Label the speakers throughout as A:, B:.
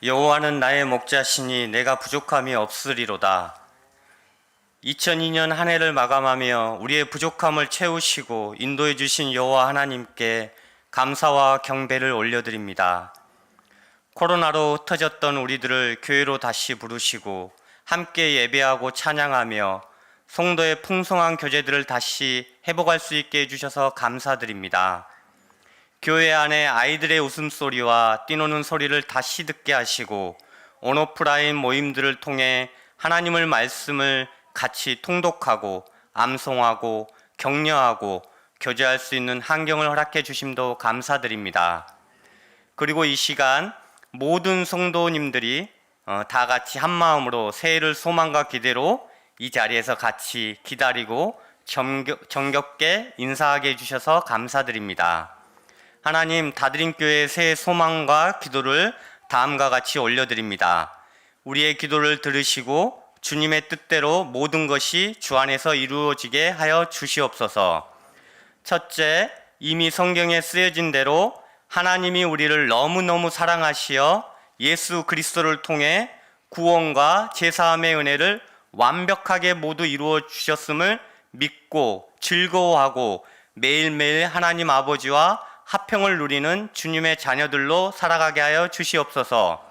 A: 여호와는 나의 목자시니 내가 부족함이 없으리로다. 2002년 한 해를 마감하며 우리의 부족함을 채우시고 인도해 주신 여호와 하나님께 감사와 경배를 올려드립니다. 코로나로 흩어졌던 우리들을 교회로 다시 부르시고 함께 예배하고 찬양하며 성도의 풍성한 교제들을 다시 회복할 수 있게 해주셔서 감사드립니다. 교회 안에 아이들의 웃음소리와 뛰노는 소리를 다시 듣게 하시고 온오프라인 모임들을 통해 하나님의 말씀을 같이 통독하고 암송하고 격려하고 교제할 수 있는 환경을 허락해 주심도 감사드립니다. 그리고 이 시간 모든 성도님들이 다 같이 한 마음으로 새해를 소망과 기대로 이 자리에서 같이 기다리고 정겹게 인사하게 해주셔서 감사드립니다. 하나님, 다드림교회의 새해 소망과 기도를 다음과 같이 올려드립니다. 우리의 기도를 들으시고 주님의 뜻대로 모든 것이 주 안에서 이루어지게 하여 주시옵소서. 첫째, 이미 성경에 쓰여진 대로 하나님이 우리를 너무너무 사랑하시어 예수 그리스도를 통해 구원과 제사함의 은혜를 완벽하게 모두 이루어 주셨음을 믿고 즐거워하고 매일매일 하나님 아버지와 화평을 누리는 주님의 자녀들로 살아가게 하여 주시옵소서.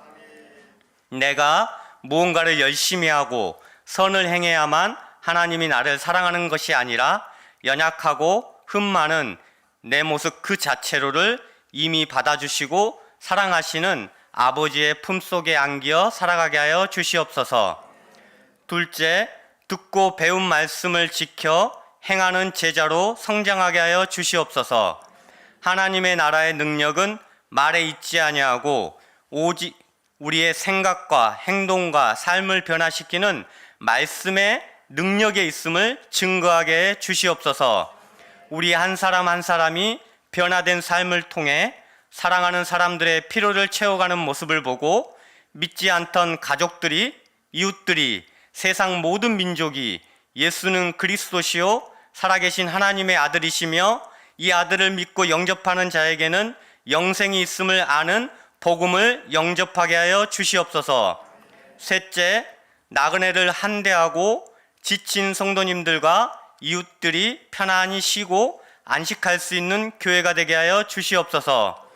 A: 내가 무언가를 열심히 하고 선을 행해야만 하나님이 나를 사랑하는 것이 아니라 연약하고 흠 많은 내 모습 그 자체로를 이미 받아주시고 사랑하시는 아버지의 품속에 안기어 살아가게 하여 주시옵소서. 둘째, 듣고 배운 말씀을 지켜 행하는 제자로 성장하게 하여 주시옵소서. 하나님의 나라의 능력은 말에 있지 아니하고 오직 우리의 생각과 행동과 삶을 변화시키는 말씀의 능력에 있음을 증거하게 해 주시옵소서. 우리 한 사람 한 사람이 변화된 삶을 통해 사랑하는 사람들의 필요를 채워가는 모습을 보고 믿지 않던 가족들이, 이웃들이, 세상 모든 민족이 예수는 그리스도시요 살아계신 하나님의 아들이시며 이 아들을 믿고 영접하는 자에게는 영생이 있음을 아는 복음을 영접하게 하여 주시옵소서. 셋째, 나그네를 한대하고 지친 성도님들과 이웃들이 편안히 쉬고 안식할 수 있는 교회가 되게 하여 주시옵소서.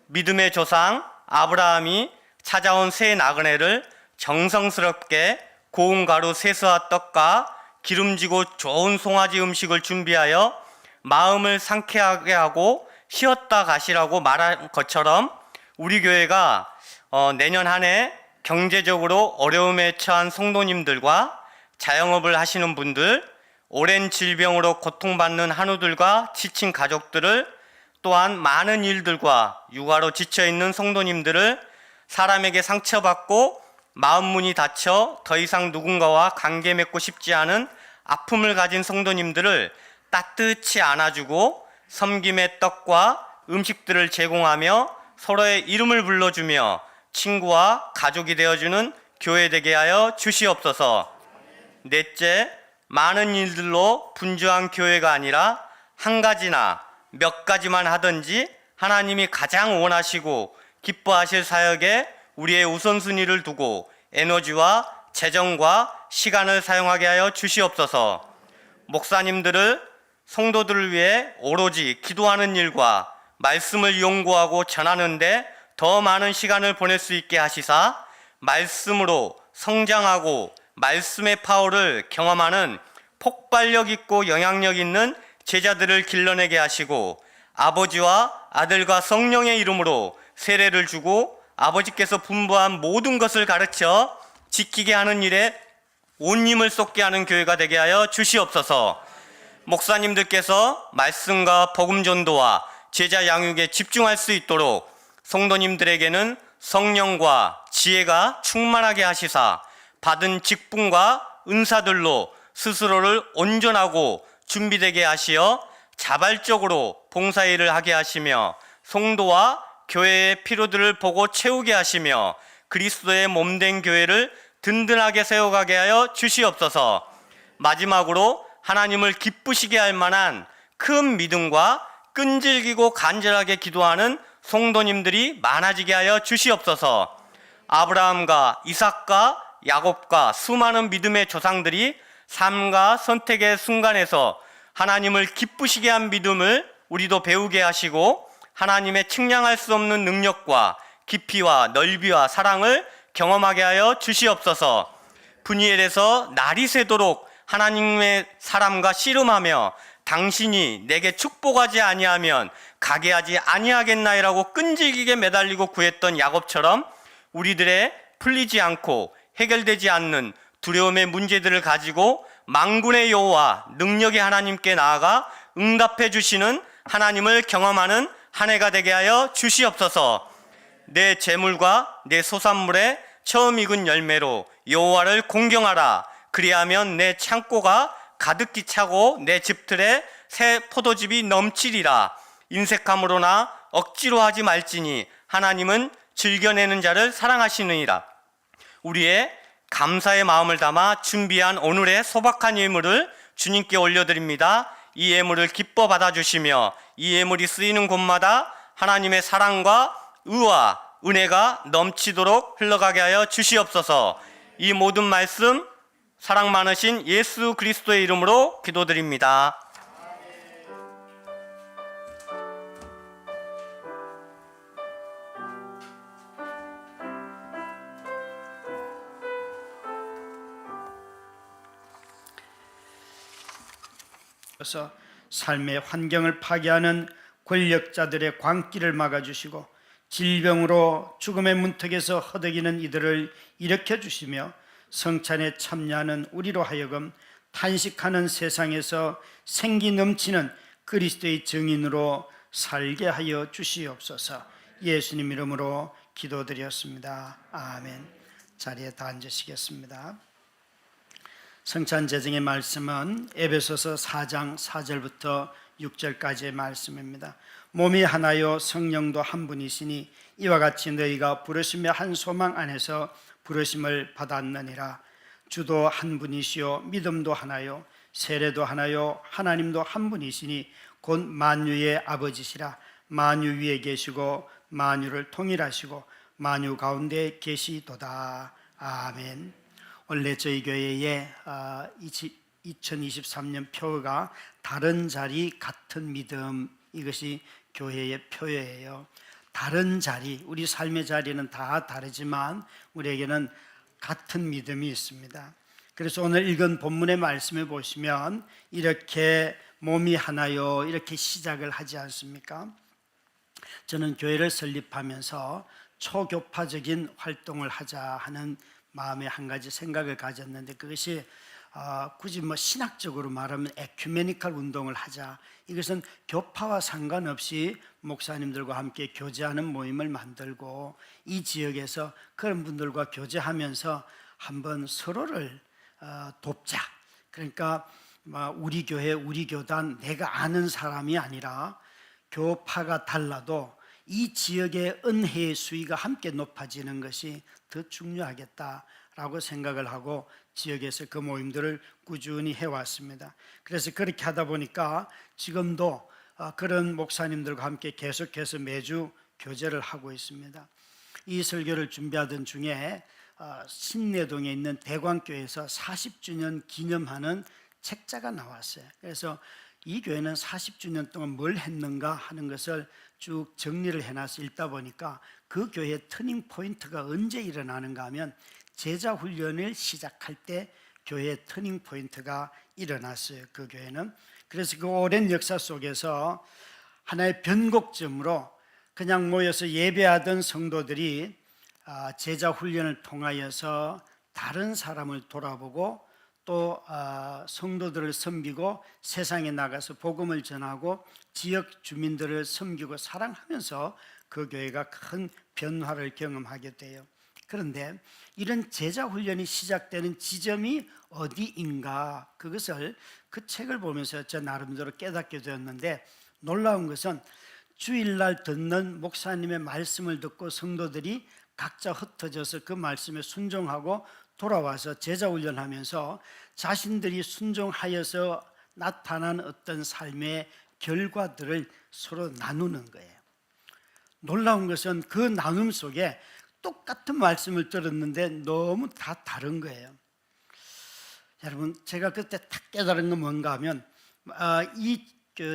A: 믿음의 조상 아브라함이 찾아온 새 나그네를 정성스럽게 고운 가루 세수와 떡과 기름지고 좋은 송아지 음식을 준비하여 마음을 상쾌하게 하고 쉬었다 가시라고 말한 것처럼 우리 교회가 내년 한 해 경제적으로 어려움에 처한 성도님들과 자영업을 하시는 분들, 오랜 질병으로 고통받는 한우들과 지친 가족들을, 또한 많은 일들과 육아로 지쳐있는 성도님들을, 사람에게 상처받고 마음 문이 닫혀 더 이상 누군가와 관계 맺고 싶지 않은 아픔을 가진 성도님들을 따뜻히 안아주고 섬김의 떡과 음식들을 제공하며 서로의 이름을 불러주며 친구와 가족이 되어주는 교회 되게 하여 주시옵소서. 넷째, 많은 일들로 분주한 교회가 아니라 한 가지나 몇 가지만 하든지 하나님이 가장 원하시고 기뻐하실 사역에 우리의 우선순위를 두고 에너지와 재정과 시간을 사용하게 하여 주시옵소서. 목사님들을 성도들을 위해 오로지 기도하는 일과 말씀을 연구하고 전하는데 더 많은 시간을 보낼 수 있게 하시사 말씀으로 성장하고 말씀의 파워를 경험하는 폭발력 있고 영향력 있는 제자들을 길러내게 하시고 아버지와 아들과 성령의 이름으로 세례를 주고 아버지께서 분부한 모든 것을 가르쳐 지키게 하는 일에 온 힘을 쏟게 하는 교회가 되게 하여 주시옵소서. 목사님들께서 말씀과 복음 전도와 제자 양육에 집중할 수 있도록 성도님들에게는 성령과 지혜가 충만하게 하시사 받은 직분과 은사들로 스스로를 온전하고 준비되게 하시어 자발적으로 봉사일을 하게 하시며 성도와 교회의 필요들을 보고 채우게 하시며 그리스도의 몸된 교회를 든든하게 세워가게 하여 주시옵소서. 마지막으로 하나님을 기쁘시게 할 만한 큰 믿음과 끈질기고 간절하게 기도하는 성도님들이 많아지게 하여 주시옵소서. 아브라함과 이삭과 야곱과 수많은 믿음의 조상들이 삶과 선택의 순간에서 하나님을 기쁘시게 한 믿음을 우리도 배우게 하시고 하나님의 측량할 수 없는 능력과 깊이와 넓이와 사랑을 경험하게 하여 주시옵소서. 브니엘에서 날이 새도록 하나님의 사람과 씨름하며 당신이 내게 축복하지 아니하면 가게 하지 아니하겠나이라고 끈질기게 매달리고 구했던 야곱처럼 우리들의 풀리지 않고 해결되지 않는 두려움의 문제들을 가지고 만군의 여호와 능력의 하나님께 나아가 응답해 주시는 하나님을 경험하는 한 해가 되게 하여 주시옵소서. 내 재물과 내 소산물의 처음 익은 열매로 여호와를 공경하라. 그리하면 내 창고가 가득히 차고 내 집틀에 새 포도즙이 넘치리라. 인색함으로나 억지로 하지 말지니 하나님은 즐겨내는 자를 사랑하시느니라. 우리의 감사의 마음을 담아 준비한 오늘의 소박한 예물을 주님께 올려드립니다. 이 예물을 기뻐 받아주시며 이 예물이 쓰이는 곳마다 하나님의 사랑과 의와 은혜가 넘치도록 흘러가게 하여 주시옵소서. 이 모든 말씀 사랑 많으신 예수 그리스도의 이름으로 기도드립니다.
B: 그래서 삶의 환경을 파괴하는 권력자들의 광기를 막아주시고 질병으로 죽음의 문턱에서 허덕이는 이들을 일으켜 주시며 성찬에 참여하는 우리로 하여금 탄식하는 세상에서 생기 넘치는 그리스도의 증인으로 살게 하여 주시옵소서. 예수님 이름으로 기도드렸습니다. 아멘. 자리에 다 앉으시겠습니다. 성찬 제정의 말씀은 에베소서 4장 4절부터 6절까지의 말씀입니다. 몸이 하나요 성령도 한 분이시니 이와 같이 너희가 부르심의 한 소망 안에서 부르심을 받았느니라. 주도 한 분이시요 믿음도 하나요 세례도 하나요 하나님도 한 분이시니 곧 만유의 아버지시라. 만유 위에 계시고 만유를 통일하시고 만유 가운데 계시도다. 아멘. 원래 저희 교회의 2023년 표어가 다른 자리 같은 믿음, 이것이 교회의 표어예요. 다른 자리, 우리 삶의 자리는 다 다르지만 우리에게는 같은 믿음이 있습니다. 그래서 오늘 읽은 본문의 말씀을 보시면 이렇게 몸이 하나요 이렇게 시작을 하지 않습니까? 저는 교회를 설립하면서 초교파적인 활동을 하자 하는 마음에 한 가지 생각을 가졌는데 그것이 굳이 신학적으로 말하면 에큐메니컬 운동을 하자. 이것은 교파와 상관없이 목사님들과 함께 교제하는 모임을 만들고 이 지역에서 그런 분들과 교제하면서 한번 서로를 돕자. 그러니까 우리 교회, 우리 교단, 내가 아는 사람이 아니라 교파가 달라도 이 지역의 은혜의 수위가 함께 높아지는 것이 더 중요하겠다라고 생각을 하고 지역에서 그 모임들을 꾸준히 해왔습니다. 그래서 그렇게 하다 보니까 지금도 그런 목사님들과 함께 계속해서 매주 교제를 하고 있습니다. 이 설교를 준비하던 중에 신내동에 있는 대광교회에서 40주년 기념하는 책자가 나왔어요. 그래서 이 교회는 40주년 동안 뭘 했는가 하는 것을 쭉 정리를 해놔서 읽다 보니까 그 교회의 터닝 포인트가 언제 일어나는가 하면 제자 훈련을 시작할 때 교회의 터닝 포인트가 일어났어요. 그 교회는. 그래서 그 오랜 역사 속에서 하나의 변곡점으로 그냥 모여서 예배하던 성도들이 제자 훈련을 통하여서 다른 사람을 돌아보고 또 성도들을 섬기고 세상에 나가서 복음을 전하고 지역 주민들을 섬기고 사랑하면서 그 교회가 큰 변화를 경험하게 돼요. 그런데 이런 제자 훈련이 시작되는 지점이 어디인가, 그것을 그 책을 보면서 저 나름대로 깨닫게 되었는데, 놀라운 것은 주일날 듣는 목사님의 말씀을 듣고 성도들이 각자 흩어져서 그 말씀에 순종하고 돌아와서 제자 훈련하면서 자신들이 순종하여서 나타난 어떤 삶의 결과들을 서로 나누는 거예요. 놀라운 것은 그 나눔 속에 똑같은 말씀을 들었는데 너무 다 다른 거예요. 여러분, 제가 그때 딱 깨달은 건 뭔가 하면 이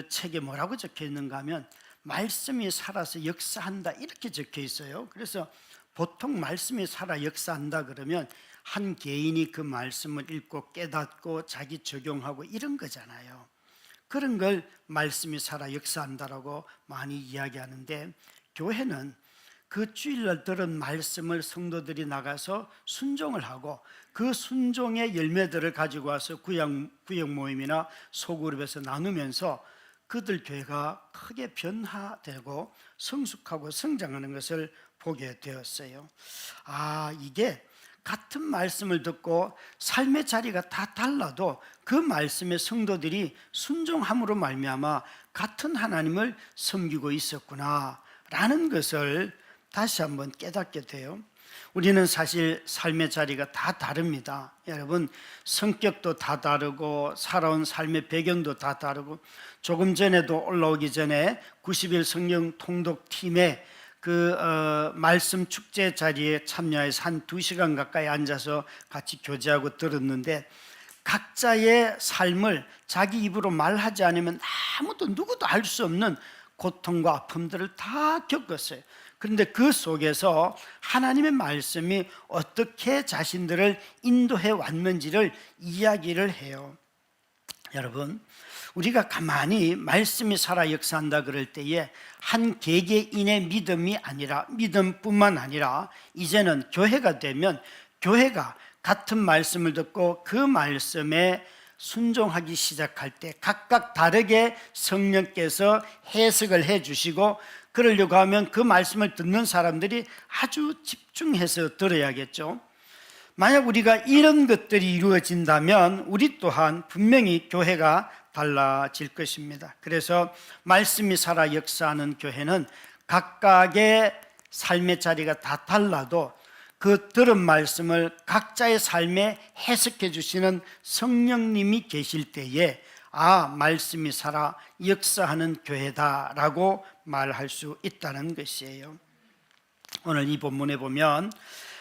B: 책에 뭐라고 적혀 있는가 하면 말씀이 살아서 역사한다 이렇게 적혀 있어요. 그래서 보통 말씀이 살아 역사한다 그러면 한 개인이 그 말씀을 읽고 깨닫고 자기 적용하고 이런 거잖아요. 그런 걸 말씀이 살아 역사한다라고 많이 이야기하는데, 교회는 그 주일날 들은 말씀을 성도들이 나가서 순종을 하고 그 순종의 열매들을 가지고 와서 구역 모임이나 소그룹에서 나누면서 그들 교회가 크게 변화되고 성숙하고 성장하는 것을 보게 되었어요. 이게 같은 말씀을 듣고 삶의 자리가 다 달라도 그 말씀에 성도들이 순종함으로 말미암아 같은 하나님을 섬기고 있었구나라는 것을 다시 한번 깨닫게 돼요. 우리는 사실 삶의 자리가 다 다릅니다. 여러분, 성격도 다 다르고 살아온 삶의 배경도 다 다르고, 조금 전에도 올라오기 전에 90일 성령 통독팀에 말씀 축제 자리에 참여해서 한 2시간 가까이 앉아서 같이 교제하고 들었는데, 각자의 삶을 자기 입으로 말하지 않으면 누구도 알 수 없는 고통과 아픔들을 다 겪었어요. 그런데 그 속에서 하나님의 말씀이 어떻게 자신들을 인도해 왔는지를 이야기를 해요. 여러분, 우리가 가만히 말씀이 살아 역사한다 그럴 때에 한 개개인의 믿음뿐만 아니라 이제는 교회가 되면 교회가 같은 말씀을 듣고 그 말씀에 순종하기 시작할 때 각각 다르게 성령께서 해석을 해 주시고, 그러려고 하면 그 말씀을 듣는 사람들이 아주 집중해서 들어야겠죠. 만약 우리가 이런 것들이 이루어진다면 우리 또한 분명히 교회가 달라질 것입니다. 그래서 말씀이 살아 역사하는 교회는 각각의 삶의 자리가 다 달라도 그 들은 말씀을 각자의 삶에 해석해 주시는 성령님이 계실 때에 말씀이 살아 역사하는 교회다라고 말할 수 있다는 것이에요. 오늘 이 본문에 보면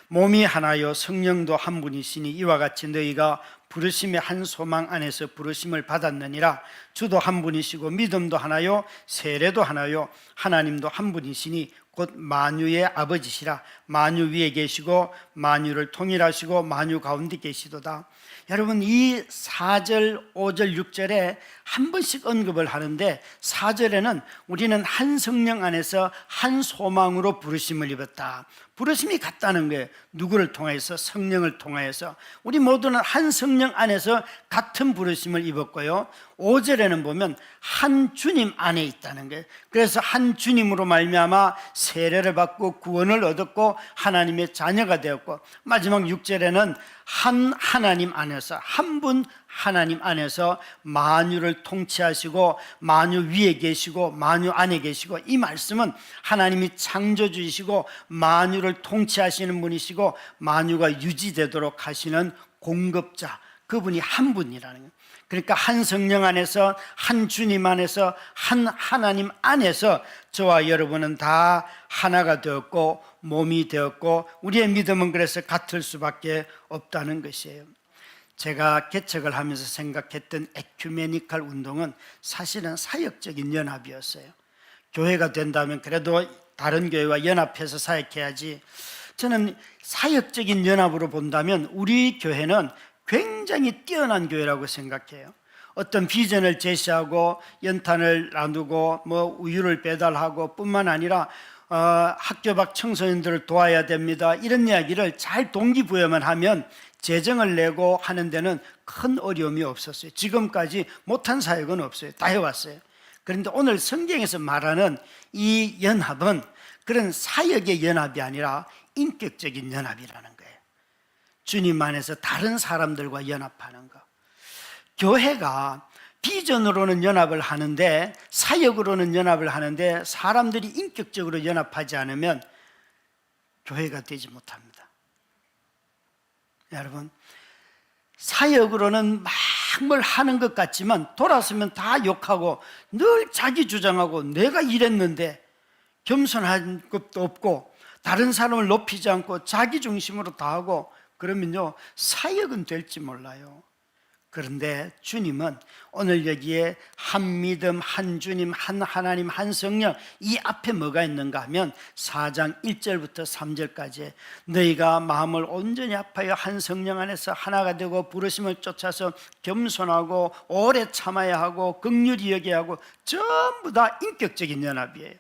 B: 몸이 하나요 성령도 한 분이시니 이와 같이 너희가 부르심의 한 소망 안에서 부르심을 받았느니라. 주도 한 분이시고 믿음도 하나요 세례도 하나요 하나님도 한 분이시니 곧 만유의 아버지시라. 만유 위에 계시고 만유를 통일하시고 만유 가운데 계시도다. 여러분, 이 4절, 5절, 6절에 한 번씩 언급을 하는데 4절에는 우리는 한 성령 안에서 한 소망으로 부르심을 입었다. 부르심이 같다는 거예요. 누구를 통해서? 성령을 통하여서. 우리 모두는 한 성령 안에서 같은 부르심을 입었고요. 5절에는 보면 한 주님 안에 있다는 거예요. 그래서 한 주님으로 말미암아 세례를 받고 구원을 얻었고 하나님의 자녀가 되었고, 마지막 6절에는 한 하나님 안에서, 한 분 하나님 안에서 만유를 통치하시고 만유 위에 계시고 만유 안에 계시고, 이 말씀은 하나님이 창조주이시고 만유를 통치하시는 분이시고 만유가 유지되도록 하시는 공급자, 그분이 한 분이라는 거예요. 그러니까 한 성령 안에서, 한 주님 안에서, 한 하나님 안에서 저와 여러분은 다 하나가 되었고 몸이 되었고, 우리의 믿음은 그래서 같을 수밖에 없다는 것이에요. 제가 개척을 하면서 생각했던 에큐메니컬 운동은 사실은 사역적인 연합이었어요. 교회가 된다면 그래도 다른 교회와 연합해서 사역해야지. 저는 사역적인 연합으로 본다면 우리 교회는 굉장히 뛰어난 교회라고 생각해요. 어떤 비전을 제시하고 연탄을 나누고 우유를 배달하고 뿐만 아니라 학교 밖 청소년들을 도와야 됩니다, 이런 이야기를 잘 동기부여만 하면 재정을 내고 하는 데는 큰 어려움이 없었어요. 지금까지 못한 사역은 없어요. 다 해왔어요. 그런데 오늘 성경에서 말하는 이 연합은 그런 사역의 연합이 아니라 인격적인 연합이라는 거예요. 주님 안에서 다른 사람들과 연합하는 거. 교회가 비전으로는 연합을 하는데, 사역으로는 연합을 하는데 사람들이 인격적으로 연합하지 않으면 교회가 되지 못합니다. 여러분, 사역으로는 막 뭘 하는 것 같지만 돌아서면 다 욕하고 늘 자기 주장하고 내가 이랬는데 겸손한 것도 없고 다른 사람을 높이지 않고 자기 중심으로 다 하고 그러면요 사역은 될지 몰라요. 그런데 주님은 오늘 여기에 한 믿음, 한 주님, 한 하나님, 한 성령, 이 앞에 뭐가 있는가 하면 4장 1절부터 3절까지 너희가 마음을 온전히 합하여 한 성령 안에서 하나가 되고 부르심을 쫓아서 겸손하고 오래 참아야 하고 긍휼히 여겨야 하고 전부 다 인격적인 연합이에요.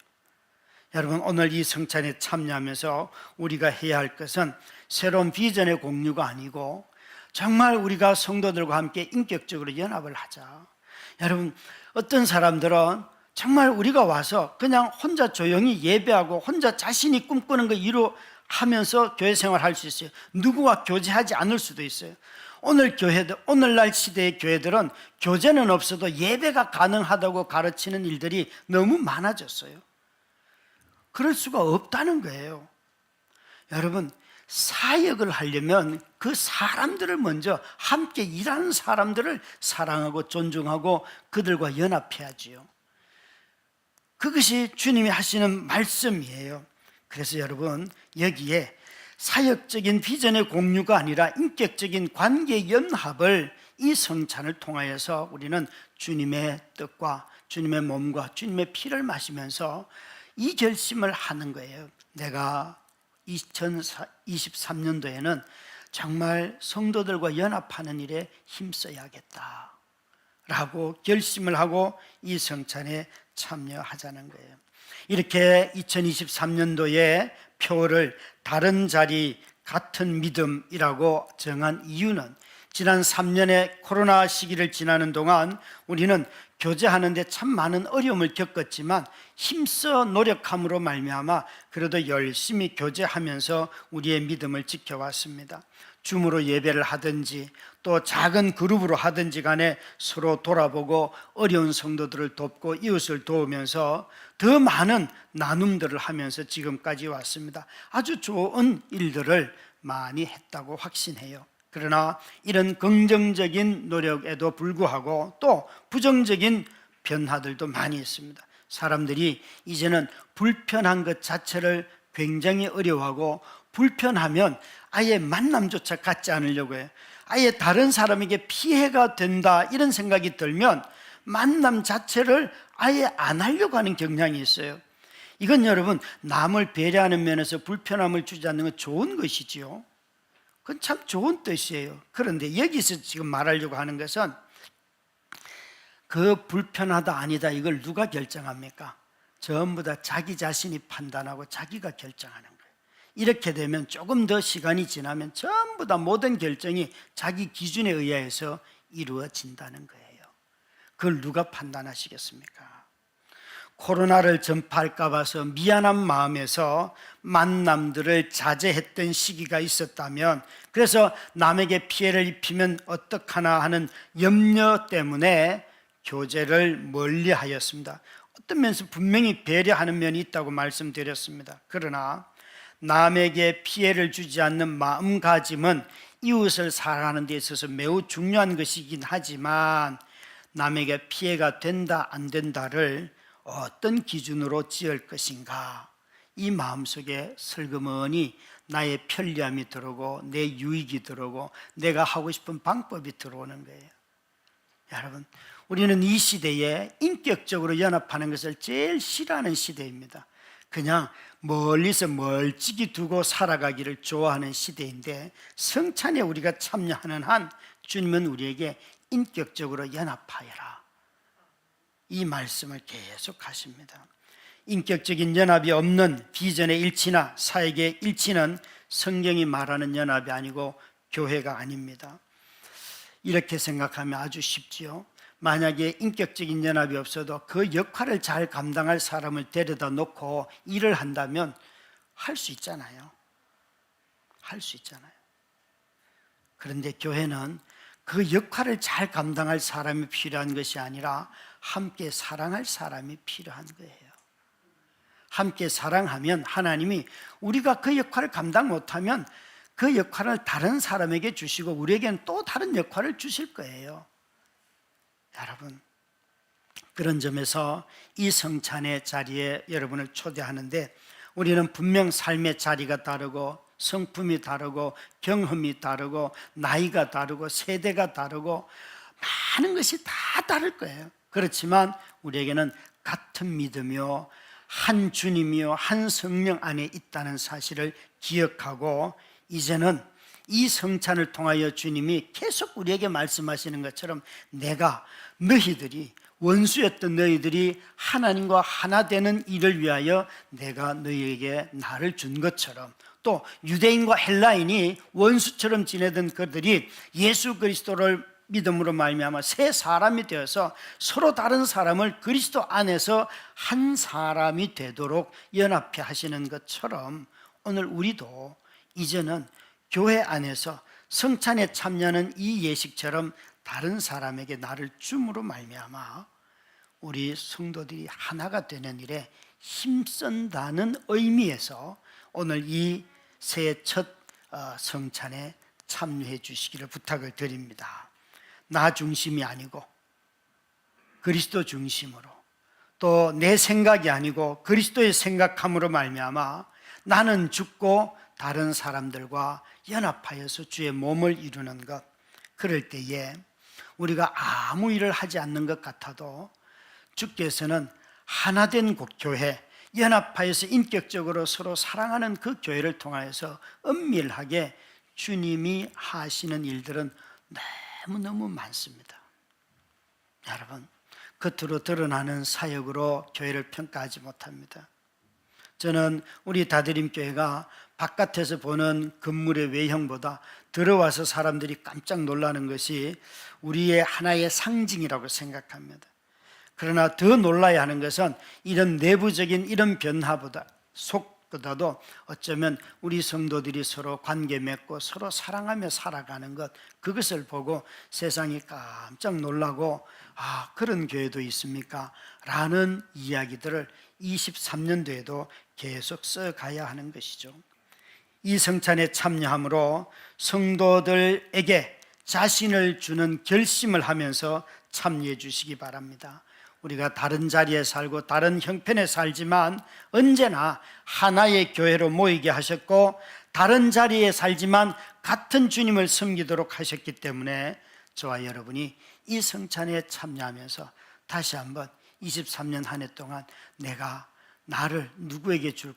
B: 여러분 오늘 이 성찬에 참여하면서 우리가 해야 할 것은 새로운 비전의 공유가 아니고 정말 우리가 성도들과 함께 인격적으로 연합을 하자. 여러분 어떤 사람들은 정말 우리가 와서 그냥 혼자 조용히 예배하고 혼자 자신이 꿈꾸는 거 이루하면서 교회 생활할 수 있어요. 누구와 교제하지 않을 수도 있어요. 오늘날 시대의 교회들은 교제는 없어도 예배가 가능하다고 가르치는 일들이 너무 많아졌어요. 그럴 수가 없다는 거예요. 여러분 사역을 하려면 그 사람들을 먼저 함께 일하는 사람들을 사랑하고 존중하고 그들과 연합해야지요. 그것이 주님이 하시는 말씀이에요. 그래서 여러분 여기에 사역적인 비전의 공유가 아니라 인격적인 관계 연합을 이 성찬을 통하여서 우리는 주님의 뜻과 주님의 몸과 주님의 피를 마시면서 이 결심을 하는 거예요. 내가 2023년도에는 정말 성도들과 연합하는 일에 힘써야겠다 라고 결심을 하고 이 성찬에 참여하자는 거예요. 이렇게 2023년도에 표를 다른 자리 같은 믿음이라고 정한 이유는 지난 3년의 코로나 시기를 지나는 동안 우리는 교제하는데 참 많은 어려움을 겪었지만 힘써 노력함으로 말미암아 그래도 열심히 교제하면서 우리의 믿음을 지켜왔습니다. 줌으로 예배를 하든지 또 작은 그룹으로 하든지 간에 서로 돌아보고 어려운 성도들을 돕고 이웃을 도우면서 더 많은 나눔들을 하면서 지금까지 왔습니다. 아주 좋은 일들을 많이 했다고 확신해요. 그러나 이런 긍정적인 노력에도 불구하고 또 부정적인 변화들도 많이 있습니다. 사람들이 이제는 불편한 것 자체를 굉장히 어려워하고 불편하면 아예 만남조차 갖지 않으려고 해요. 아예 다른 사람에게 피해가 된다 이런 생각이 들면 만남 자체를 아예 안 하려고 하는 경향이 있어요. 이건 여러분 남을 배려하는 면에서 불편함을 주지 않는 건 좋은 것이지요. 그건 참 좋은 뜻이에요. 그런데 여기서 지금 말하려고 하는 것은 그 불편하다 아니다 이걸 누가 결정합니까? 전부 다 자기 자신이 판단하고 자기가 결정하는 거예요. 이렇게 되면 조금 더 시간이 지나면 전부 다 모든 결정이 자기 기준에 의해서 이루어진다는 거예요. 그걸 누가 판단하시겠습니까? 코로나를 전파할까 봐서 미안한 마음에서 만남들을 자제했던 시기가 있었다면, 그래서 남에게 피해를 입히면 어떡하나 하는 염려 때문에 교제를 멀리하였습니다. 어떤 면에서 분명히 배려하는 면이 있다고 말씀드렸습니다. 그러나 남에게 피해를 주지 않는 마음가짐은 이웃을 사랑하는 데 있어서 매우 중요한 것이긴 하지만 남에게 피해가 된다 안 된다를 어떤 기준으로 지을 것인가, 이 마음속에 슬그머니 나의 편리함이 들어오고 내 유익이 들어오고 내가 하고 싶은 방법이 들어오는 거예요. 여러분 우리는 이 시대에 인격적으로 연합하는 것을 제일 싫어하는 시대입니다. 그냥 멀리서 멀찍이 두고 살아가기를 좋아하는 시대인데 성찬에 우리가 참여하는 한 주님은 우리에게 인격적으로 연합하여라 이 말씀을 계속 하십니다. 인격적인 연합이 없는 비전의 일치나 사역의 일치는 성경이 말하는 연합이 아니고 교회가 아닙니다. 이렇게 생각하면 아주 쉽지요. 만약에 인격적인 연합이 없어도 그 역할을 잘 감당할 사람을 데려다 놓고 일을 한다면 할 수 있잖아요. 할 수 있잖아요. 그런데 교회는 그 역할을 잘 감당할 사람이 필요한 것이 아니라 함께 사랑할 사람이 필요한 거예요. 함께 사랑하면 하나님이 우리가 그 역할을 감당 못하면 그 역할을 다른 사람에게 주시고 우리에게는 또 다른 역할을 주실 거예요. 여러분 그런 점에서 이 성찬의 자리에 여러분을 초대하는데 우리는 분명 삶의 자리가 다르고 성품이 다르고 경험이 다르고 나이가 다르고 세대가 다르고 많은 것이 다 다를 거예요. 그렇지만 우리에게는 같은 믿음이요, 한 주님이요, 한 성령 안에 있다는 사실을 기억하고, 이제는 이 성찬을 통하여 주님이 계속 우리에게 말씀하시는 것처럼, 내가 너희들이, 원수였던 너희들이 하나님과 하나 되는 일을 위하여 내가 너희에게 나를 준 것처럼, 또 유대인과 헬라인이 원수처럼 지내던 그들이 예수 그리스도를 믿음으로 말미암아 새 사람이 되어서 서로 다른 사람을 그리스도 안에서 한 사람이 되도록 연합해 하시는 것처럼, 오늘 우리도 이제는 교회 안에서 성찬에 참여하는 이 예식처럼 다른 사람에게 나를 줌으로 말미암아 우리 성도들이 하나가 되는 일에 힘쓴다는 의미에서 오늘 이 새해 첫 성찬에 참여해 주시기를 부탁을 드립니다. 나 중심이 아니고 그리스도 중심으로, 또 내 생각이 아니고 그리스도의 생각함으로 말미암아 나는 죽고 다른 사람들과 연합하여서 주의 몸을 이루는 것, 그럴 때에 우리가 아무 일을 하지 않는 것 같아도 주께서는 하나된 교회, 연합하여서 인격적으로 서로 사랑하는 그 교회를 통하여서 은밀하게 주님이 하시는 일들은 너무너무 많습니다. 여러분, 겉으로 드러나는 사역으로 교회를 평가하지 못합니다. 저는 우리 다드림교회가 바깥에서 보는 건물의 외형보다 들어와서 사람들이 깜짝 놀라는 것이 우리의 하나의 상징이라고 생각합니다. 그러나 더 놀라야 하는 것은 이런 내부적인 이런 변화보다, 속보다도 어쩌면 우리 성도들이 서로 관계 맺고 서로 사랑하며 살아가는 것, 그것을 보고 세상이 깜짝 놀라고, 아, 그런 교회도 있습니까? 라는 이야기들을 23년도에도 계속 써가야 하는 것이죠. 이 성찬에 참여함으로 성도들에게 자신을 주는 결심을 하면서 참여해 주시기 바랍니다. 우리가 다른 자리에 살고 다른 형편에 살지만 언제나 하나의 교회로 모이게 하셨고, 다른 자리에 살지만 같은 주님을 섬기도록 하셨기 때문에 저와 여러분이 이 성찬에 참여하면서 다시 한번 23년 한 해 동안 내가 나를 누구에게 줄까?